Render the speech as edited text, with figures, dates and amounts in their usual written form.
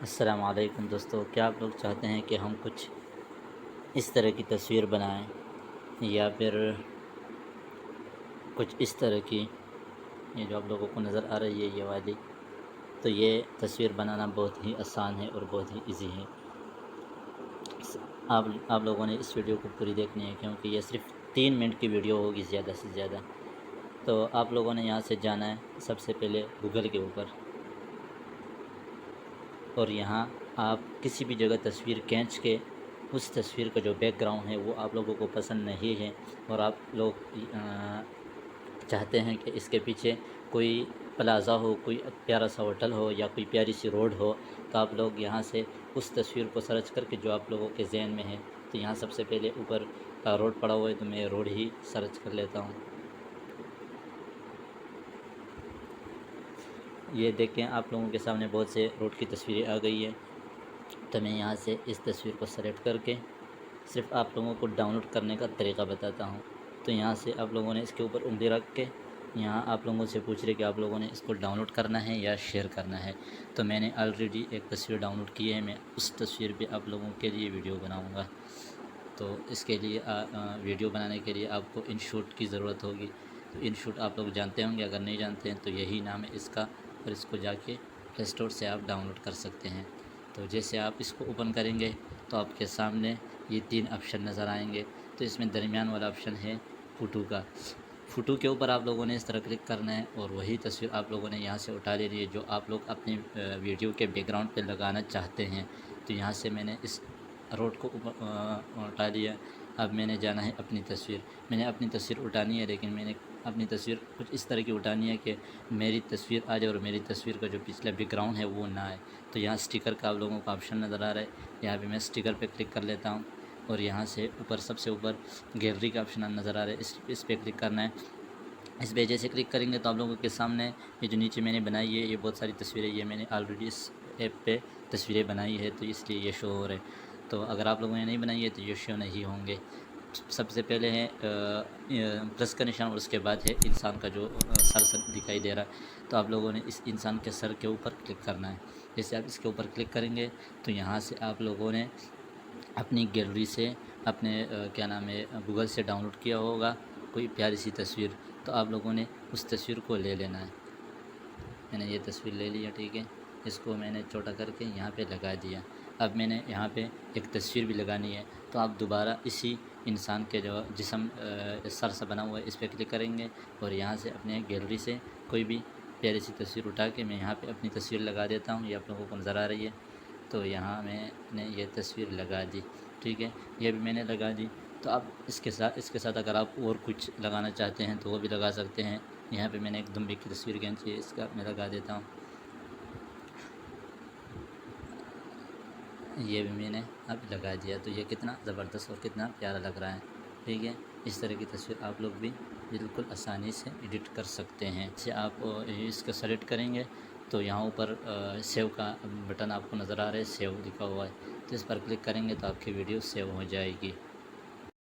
السلام علیکم دوستو، کیا آپ لوگ چاہتے ہیں کہ ہم کچھ اس طرح کی تصویر بنائیں یا پھر کچھ اس طرح کی؟ یہ جو آپ لوگوں کو نظر آ رہی ہے یہ والی، تو یہ تصویر بنانا بہت ہی آسان ہے اور بہت ہی ایزی ہے۔ آپ لوگوں نے اس ویڈیو کو پوری دیکھنی ہے کیونکہ یہ صرف 3 منٹ کی ویڈیو ہوگی زیادہ سے زیادہ۔ تو آپ لوگوں نے یہاں سے جانا ہے سب سے پہلے گوگل کے اوپر، اور یہاں آپ کسی بھی جگہ تصویر کھینچ کے اس تصویر کا جو بیک گراؤنڈ ہے وہ آپ لوگوں کو پسند نہیں ہے اور آپ لوگ چاہتے ہیں کہ اس کے پیچھے کوئی پلازا ہو، کوئی پیارا سا ہوٹل ہو یا کوئی پیاری سی روڈ ہو، تو آپ لوگ یہاں سے اس تصویر کو سرچ کر کے جو آپ لوگوں کے ذہن میں ہے، تو یہاں سب سے پہلے اوپر روڈ پڑا ہوا ہے تو میں روڈ ہی سرچ کر لیتا ہوں۔ یہ دیکھیں آپ لوگوں کے سامنے بہت سے روڈ کی تصویریں آ گئی ہے، تو میں یہاں سے اس تصویر کو سلیکٹ کر کے صرف آپ لوگوں کو ڈاؤن لوڈ کرنے کا طریقہ بتاتا ہوں۔ تو یہاں سے آپ لوگوں نے اس کے اوپر انگلی رکھ کے یہاں آپ لوگوں سے پوچھ رہے کہ آپ لوگوں نے اس کو ڈاؤن لوڈ کرنا ہے یا شیئر کرنا ہے۔ تو میں نے آلریڈی ایک تصویر ڈاؤن لوڈ کی ہے، میں اس تصویر پہ آپ لوگوں کے لیے ویڈیو بناؤں گا۔ تو اس کے لیے ویڈیو بنانے کے لیے آپ کو ان شوٹ کی ضرورت ہوگی۔ تو ان شوٹ آپ لوگ جانتے ہوں گے، اگر نہیں جانتے ہیں تو یہی نام ہے اس کا، اور اس کو جا کے پلے اسٹور سے آپ ڈاؤن لوڈ کر سکتے ہیں۔ تو جیسے آپ اس کو اوپن کریں گے تو آپ کے سامنے یہ 3 آپشن نظر آئیں گے۔ تو اس میں درمیان والا آپشن ہے فوٹو کا۔ فوٹو کے اوپر آپ لوگوں نے اس طرح کلک کرنا ہے اور وہی تصویر آپ لوگوں نے یہاں سے اٹھا لینی ہے جو آپ لوگ اپنی ویڈیو کے بیک گراؤنڈ پہ لگانا چاہتے ہیں۔ تو یہاں سے میں نے اس روڈ کو اٹھا لیا۔ اب میں نے جانا ہے اپنی تصویر، میں نے اپنی تصویر اٹھانی ہے، لیکن میں نے اپنی تصویر کچھ اس طرح کی اٹھانی ہے کہ میری تصویر آ جائے اور میری تصویر کا جو پچھلا بیک گراؤنڈ ہے وہ نہ آئے۔ تو یہاں اسٹیکر کا آپ لوگوں کا آپشن نظر آ رہا ہے، یہاں پہ میں اسٹیکر پہ کلک کر لیتا ہوں، اور یہاں سے اوپر سب سے اوپر گیلری کا آپشن نظر آ رہا ہے، اس پہ کلک کرنا ہے۔ اس پہ جیسے کلک کریں گے تو آپ لوگوں کے سامنے یہ جو نیچے میں نے بنائی ہے یہ بہت ساری تصویریں، یہ میں نے آلریڈی اس ایپ پہ تصویریں بنائی ہے تو اس لیے یہ شو ہو رہے ہیں۔ تو اگر آپ لوگوں نے نہیں بنائی ہے تو یہ شو نہیں ہوں گے۔ سب سے پہلے ہے پلس کا نشان اور اس کے بعد ہے انسان کا جو سر دکھائی دے رہا ہے، تو آپ لوگوں نے اس انسان کے سر کے اوپر کلک کرنا ہے۔ جیسے آپ اس کے اوپر کلک کریں گے تو یہاں سے آپ لوگوں نے اپنی گیلری سے اپنے کیا نام ہے گوگل سے ڈاؤن لوڈ کیا ہوگا کوئی پیاری سی تصویر، تو آپ لوگوں نے اس تصویر کو لے لینا ہے۔ میں نے یہ تصویر لے لیا، ٹھیک ہے، اس کو میں نے چھوٹا کر کے یہاں پہ لگا دیا۔ اب میں نے یہاں پہ ایک تصویر بھی لگانی ہے، تو آپ دوبارہ اسی انسان کے جو جسم سر سے بنا ہوا ہے اس پہ کلک کریں گے اور یہاں سے اپنے گیلری سے کوئی بھی پیاری سی تصویر اٹھا کے میں یہاں پہ اپنی تصویر لگا دیتا ہوں، یہ آپ لوگوں کو نظر آ رہی ہے۔ تو یہاں میں نے یہ تصویر لگا دی، ٹھیک ہے، یہ بھی میں نے لگا دی۔ تو اب اس کے ساتھ اگر آپ اور کچھ لگانا چاہتے ہیں تو وہ بھی لگا سکتے ہیں۔ یہاں پہ میں نے ایک دمبے کی تصویر کھینچی ہے، اس کا میں لگا دیتا ہوں، یہ بھی میں نے اب لگا دیا۔ تو یہ کتنا زبردست اور کتنا پیارا لگ رہا ہے، ٹھیک ہے۔ اس طرح کی تصویر آپ لوگ بھی بالکل آسانی سے ایڈٹ کر سکتے ہیں۔ جیسے آپ اس کو سلیکٹ کریں گے تو یہاں اوپر سیو کا بٹن آپ کو نظر آ رہا ہے، سیو لکھا ہوا ہے، تو اس پر کلک کریں گے تو آپ کی ویڈیو سیو ہو جائے گی۔